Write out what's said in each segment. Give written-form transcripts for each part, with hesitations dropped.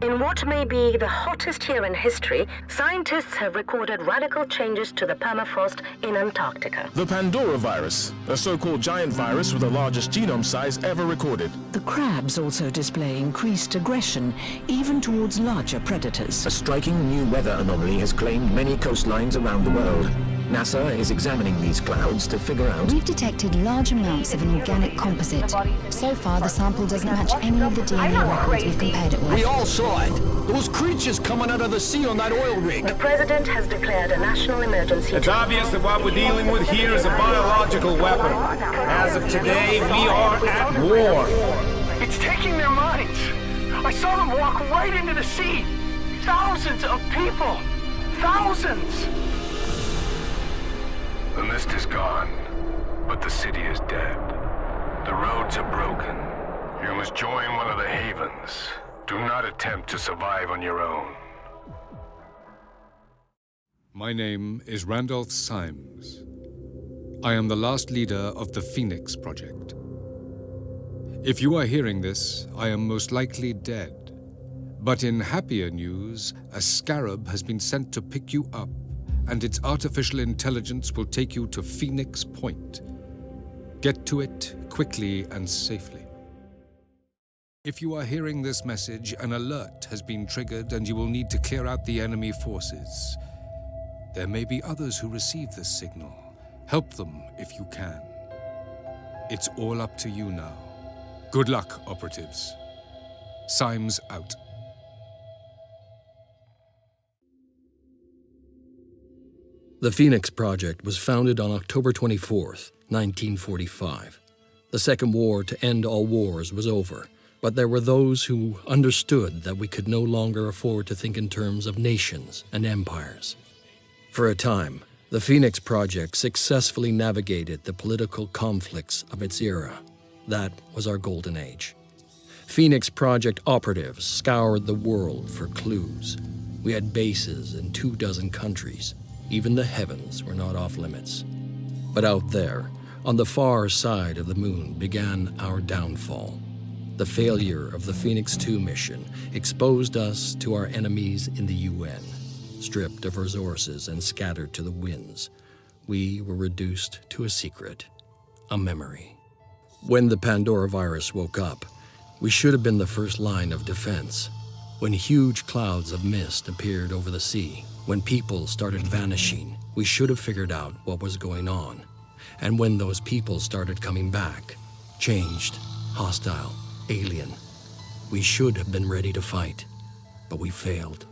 In what may be the hottest year in history, scientists have recorded radical changes to the permafrost in Antarctica. The Pandora Virus, a so-called giant virus with the largest genome size ever recorded. The crabs also display increased aggression, even towards larger predators. A striking new weather anomaly has claimed many coastlines around the world. NASA is examining these clouds to figure out... We've detected large amounts of an organic composite. So far, the sample doesn't match any of the DNA records we've compared it with. We all saw it. Those creatures coming out of the sea on that oil rig. The president has declared a national emergency. It's obvious that what we're dealing with here is a biological weapon. As of today, we are at war. It's taking their minds. I saw them walk right into the sea. Thousands of people. Thousands. The mist is gone, but the city is dead. The roads are broken. You must join one of the havens. Do not attempt to survive on your own. My name is Randolph Symes. I am the last leader of the Phoenix Project. If you are hearing this, I am most likely dead. But in happier news, a scarab has been sent to pick you up, and its artificial intelligence will take you to Phoenix Point. Get to it quickly and safely. If you are hearing this message, an alert has been triggered and you will need to clear out the enemy forces. There may be others who receive this signal. Help them if you can. It's all up to you now. Good luck, operatives. Symes out. The Phoenix Project was founded on October 24th, 1945. The Second War to end all wars was over, but there were those who understood that we could no longer afford to think in terms of nations and empires. For a time, the Phoenix Project successfully navigated the political conflicts of its era. That was our golden age. Phoenix Project operatives scoured the world for clues. We had bases in 24 countries. Even the heavens were not off limits. But out there, on the far side of the moon, began our downfall. The failure of the Phoenix 2 mission exposed us to our enemies in the UN. Stripped of resources and scattered to the winds, we were reduced to a secret, a memory. When the Pandora Virus woke up, we should have been the first line of defense. When huge clouds of mist appeared over the sea, when people started vanishing, we should have figured out what was going on. And when those people started coming back, changed, hostile, alien, we should have been ready to fight, but we failed.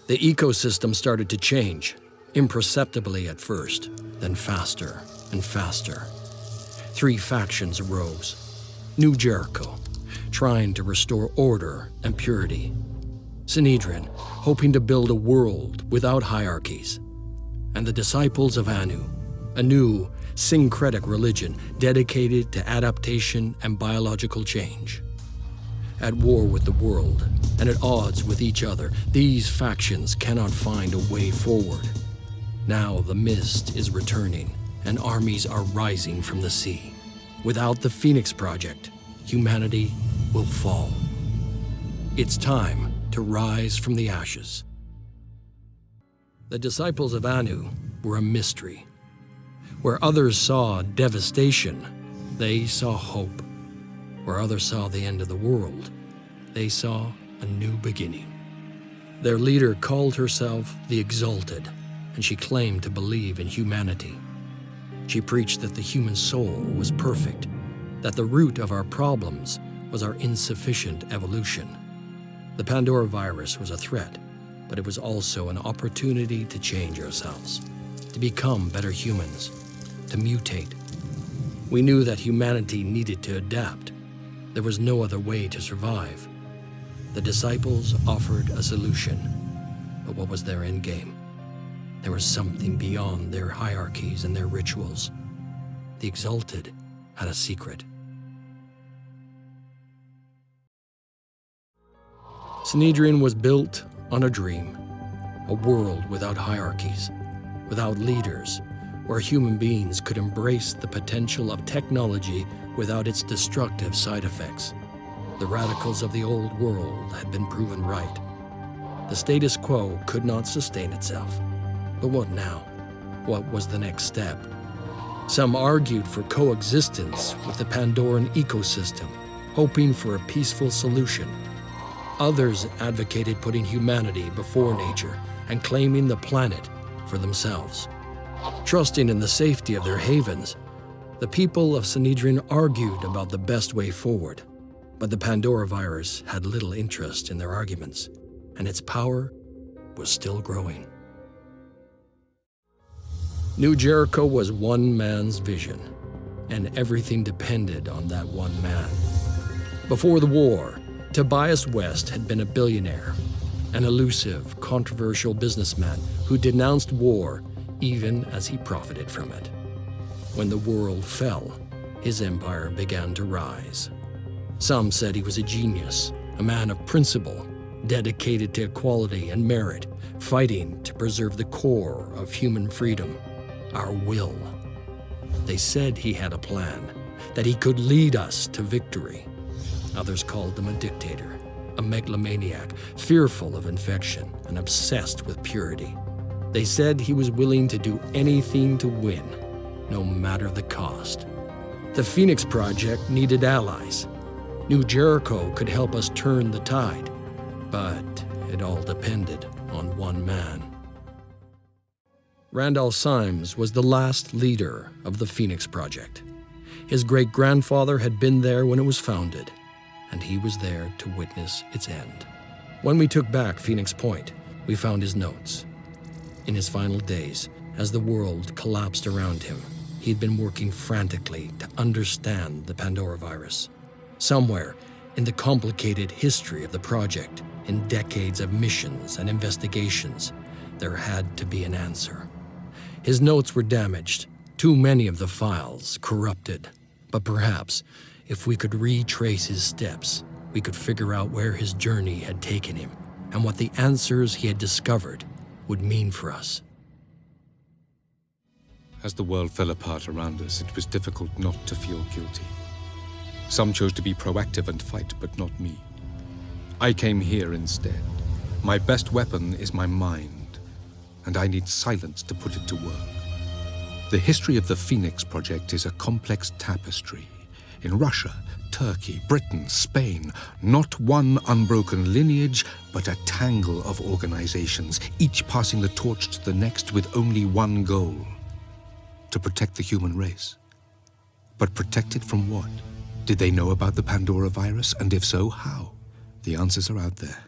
The ecosystem started to change, imperceptibly at first, then faster and faster. 3 factions arose. New Jericho, trying to restore order and purity. Sanhedrin, hoping to build a world without hierarchies. And the disciples of Anu, a new syncretic religion dedicated to adaptation and biological change. At war with the world and at odds with each other, these factions cannot find a way forward. Now the mist is returning and armies are rising from the sea. Without the Phoenix Project, humanity will fall. It's time to rise from the ashes. The disciples of Anu were a mystery. Where others saw devastation, they saw hope. Where others saw the end of the world, they saw a new beginning. Their leader called herself the Exalted, and she claimed to believe in humanity. She preached that the human soul was perfect, that the root of our problems was our insufficient evolution. The Pandora Virus was a threat, but it was also an opportunity to change ourselves, to become better humans, to mutate. We knew that humanity needed to adapt. There was no other way to survive. The disciples offered a solution, but what was their end game? There was something beyond their hierarchies and their rituals. The Exalted had a secret. Sanhedrin was built on a dream, a world without hierarchies, without leaders, where human beings could embrace the potential of technology without its destructive side effects. The radicals of the old world had been proven right. The status quo could not sustain itself. But what now? What was the next step? Some argued for coexistence with the Pandoran ecosystem, hoping for a peaceful solution. Others advocated putting humanity before nature and claiming the planet for themselves. Trusting in the safety of their havens, the people of Sanhedrin argued about the best way forward. But the Pandora Virus had little interest in their arguments, and its power was still growing. New Jericho was one man's vision, and everything depended on that one man. Before the war, Tobias West had been a billionaire, an elusive, controversial businessman who denounced war even as he profited from it. When the world fell, his empire began to rise. Some said he was a genius, a man of principle, dedicated to equality and merit, fighting to preserve the core of human freedom, our will. They said he had a plan, that he could lead us to victory. Others called him a dictator, a megalomaniac, fearful of infection and obsessed with purity. They said he was willing to do anything to win, no matter the cost. The Phoenix Project needed allies. New Jericho could help us turn the tide, but it all depended on one man. Randall Symes was the last leader of the Phoenix Project. His great-grandfather had been there when it was founded, and he was there to witness its end. When we took back Phoenix Point, we found his notes. In his final days, as the world collapsed around him, he'd been working frantically to understand the Pandora Virus. Somewhere in the complicated history of the project, in decades of missions and investigations, there had to be an answer. His notes were damaged, too many of the files corrupted. But perhaps, if we could retrace his steps, we could figure out where his journey had taken him and what the answers he had discovered would mean for us. As the world fell apart around us, it was difficult not to feel guilty. Some chose to be proactive and fight, but not me. I came here instead. My best weapon is my mind, and I need silence to put it to work. The history of the Phoenix Project is a complex tapestry. In Russia, Turkey, Britain, Spain, not one unbroken lineage, but a tangle of organizations, each passing the torch to the next with only one goal: to protect the human race. But protect it from what? Did they know about the Pandora virus, and if so, how? The answers are out there.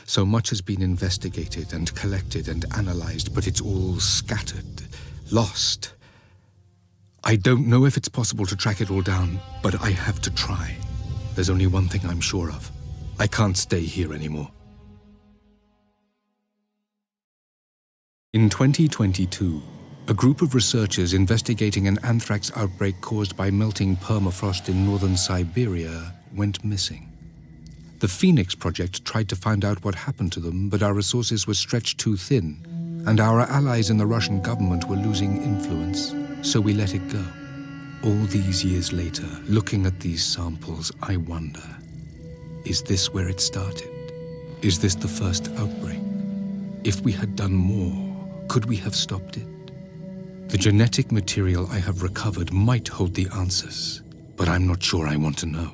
So much has been investigated and collected and analyzed, but it's all scattered, lost. I don't know if it's possible to track it all down, but I have to try. There's only one thing I'm sure of. I can't stay here anymore. In 2022, a group of researchers investigating an anthrax outbreak caused by melting permafrost in northern Siberia went missing. The Phoenix Project tried to find out what happened to them, but our resources were stretched too thin, and our allies in the Russian government were losing influence, so we let it go. All these years later, looking at these samples, I wonder, is this where it started? Is this the first outbreak? If we had done more, could we have stopped it? The genetic material I have recovered might hold the answers, but I'm not sure I want to know.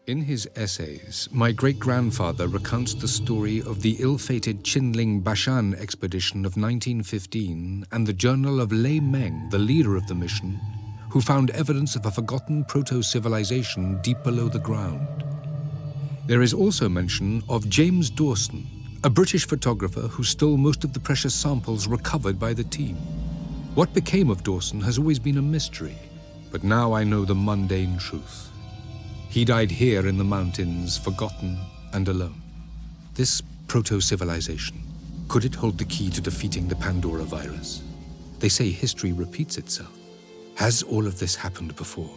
In his essays, my great-grandfather recounts the story of the ill-fated Qinling-Bashan expedition of 1915 and the journal of Lei Meng, the leader of the mission, who found evidence of a forgotten proto-civilization deep below the ground. There is also mention of James Dawson, a British photographer who stole most of the precious samples recovered by the team. What became of Dawson has always been a mystery, but now I know the mundane truth. He died here in the mountains, forgotten and alone. This proto-civilization, could it hold the key to defeating the Pandora virus? They say history repeats itself. Has all of this happened before?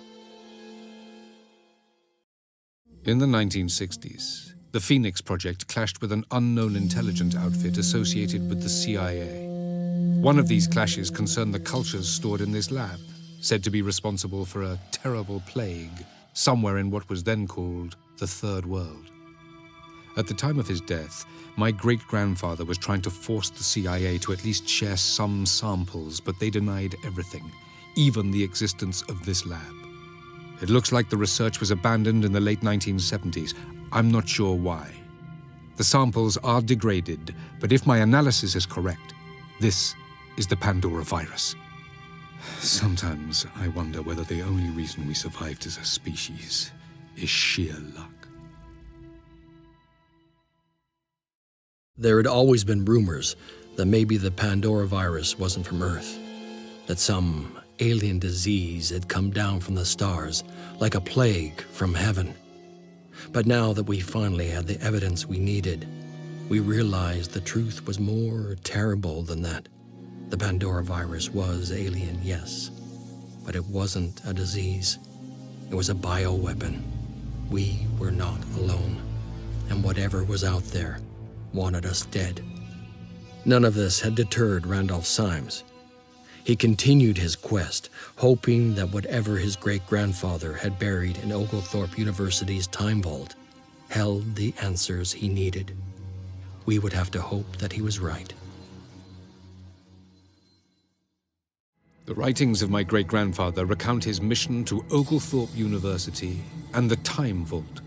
In the 1960s, the Phoenix Project clashed with an unknown intelligence outfit associated with the CIA. One of these clashes concerned the cultures stored in this lab, said to be responsible for a terrible plague somewhere in what was then called the Third World. At the time of his death, my great-grandfather was trying to force the CIA to at least share some samples, but they denied everything, even the existence of this lab. It looks like the research was abandoned in the late 1970s. I'm not sure why. The samples are degraded, but if my analysis is correct, this is the Pandora Virus. Sometimes I wonder whether the only reason we survived as a species is sheer luck. There had always been rumors that maybe the Pandora virus wasn't from Earth, that some alien disease had come down from the stars like a plague from heaven. But now that we finally had the evidence we needed, we realized the truth was more terrible than that. The Pandora virus was alien, yes, but it wasn't a disease. It was a bioweapon. We were not alone, and whatever was out there wanted us dead. None of this had deterred Randolph Symes. He continued his quest, hoping that whatever his great-grandfather had buried in Oglethorpe University's time vault held the answers he needed. We would have to hope that he was right. The writings of my great-grandfather recount his mission to Oglethorpe University and the Time Vault.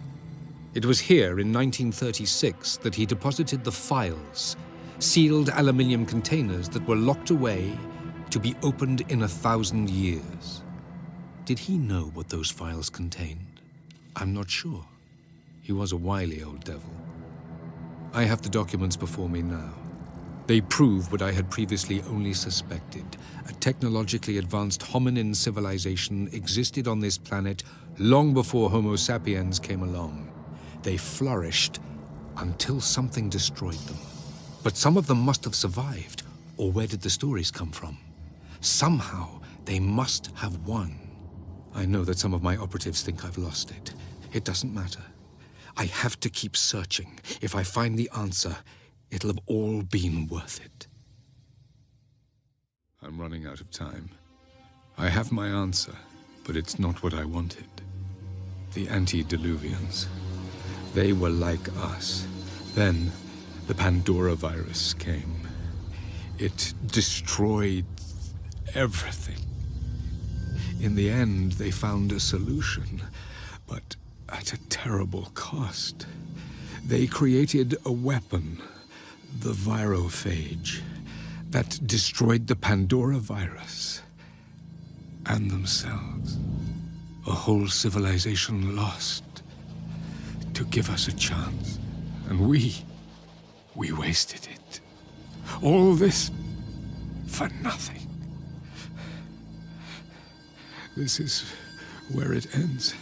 It was here in 1936 that he deposited the files, sealed aluminium containers that were locked away to be opened in 1,000 years. Did he know what those files contained? I'm not sure. He was a wily old devil. I have the documents before me now. They prove what I had previously only suspected. A technologically advanced hominin civilization existed on this planet long before Homo sapiens came along. They flourished until something destroyed them. But some of them must have survived, or where did the stories come from? Somehow, they must have won. I know that some of my operatives think I've lost it. It doesn't matter. I have to keep searching. If I find the answer, it'll have all been worth it. I'm running out of time. I have my answer, but it's not what I wanted. The antediluvians. They were like us. Then, the Pandora Virus came. It destroyed everything. In the end, they found a solution, but at a terrible cost. They created a weapon, the virophage, that destroyed the Pandora Virus and themselves. A whole civilization lost to give us a chance. And we wasted it. All this for nothing. This is where it ends.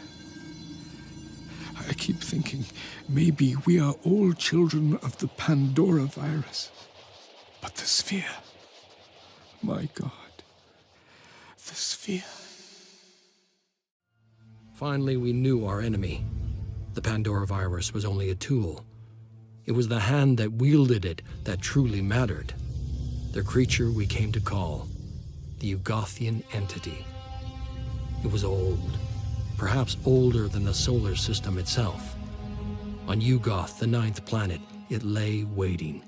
I keep thinking maybe we are all children of the Pandora Virus. But the sphere, my God, the sphere. Finally, we knew our enemy. The Pandora Virus was only a tool. It was the hand that wielded it that truly mattered. The creature we came to call the Ugothian entity. It was old, perhaps older than the solar system itself. On Ugoth, the 9th planet, it lay waiting.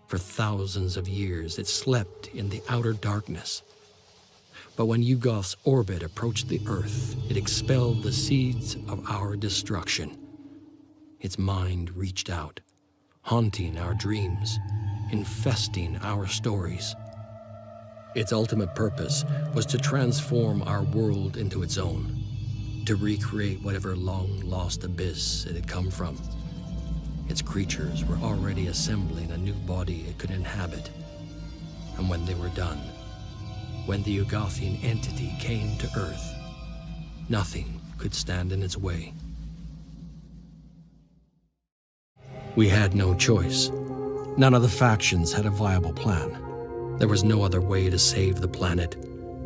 For thousands of years, it slept in the outer darkness. But when Ugoth's orbit approached the Earth, it expelled the seeds of our destruction. Its mind reached out, haunting our dreams, infesting our stories. Its ultimate purpose was to transform our world into its own, to recreate whatever long-lost abyss it had come from. Its creatures were already assembling a new body it could inhabit. And when they were done, when the Ugothian entity came to Earth, nothing could stand in its way. We had no choice. None of the factions had a viable plan. There was no other way to save the planet,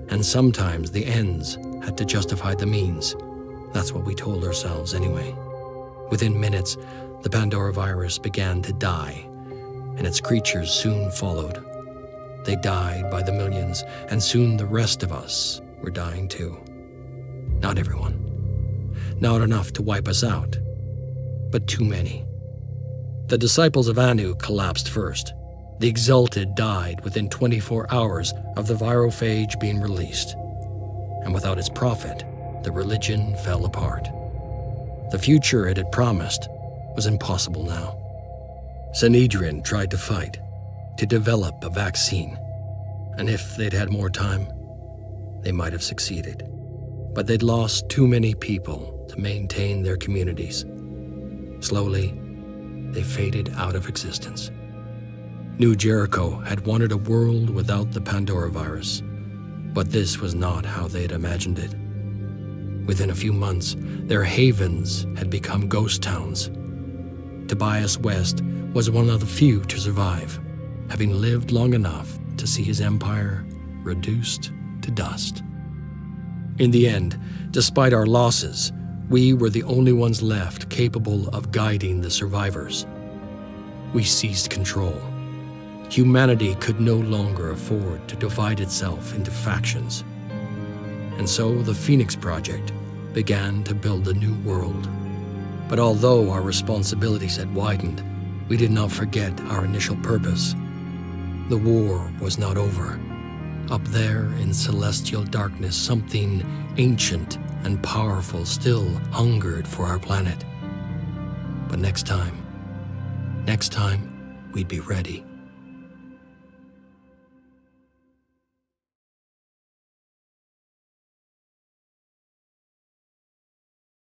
and sometimes the ends had to justify the means. That's what we told ourselves anyway. Within minutes, the Pandora Virus began to die, and its creatures soon followed. They died by the millions, and soon the rest of us were dying too. Not everyone. Not enough to wipe us out, but too many. The disciples of Anu collapsed first. The Exalted died within 24 hours of the virophage being released. And without its prophet, the religion fell apart. The future it had promised was impossible now. Sanhedrin tried to fight, to develop a vaccine. And if they'd had more time, they might have succeeded. But they'd lost too many people to maintain their communities. Slowly, they faded out of existence. New Jericho had wanted a world without the Pandora Virus, but this was not how they had imagined it. Within a few months, their havens had become ghost towns. Tobias West was one of the few to survive, having lived long enough to see his empire reduced to dust. In the end, despite our losses, we were the only ones left capable of guiding the survivors. We seized control. Humanity could no longer afford to divide itself into factions. And so the Phoenix Project began to build a new world. But although our responsibilities had widened, we did not forget our initial purpose. The war was not over. Up there in celestial darkness, something ancient and powerful still hungered for our planet. But next time, we'd be ready.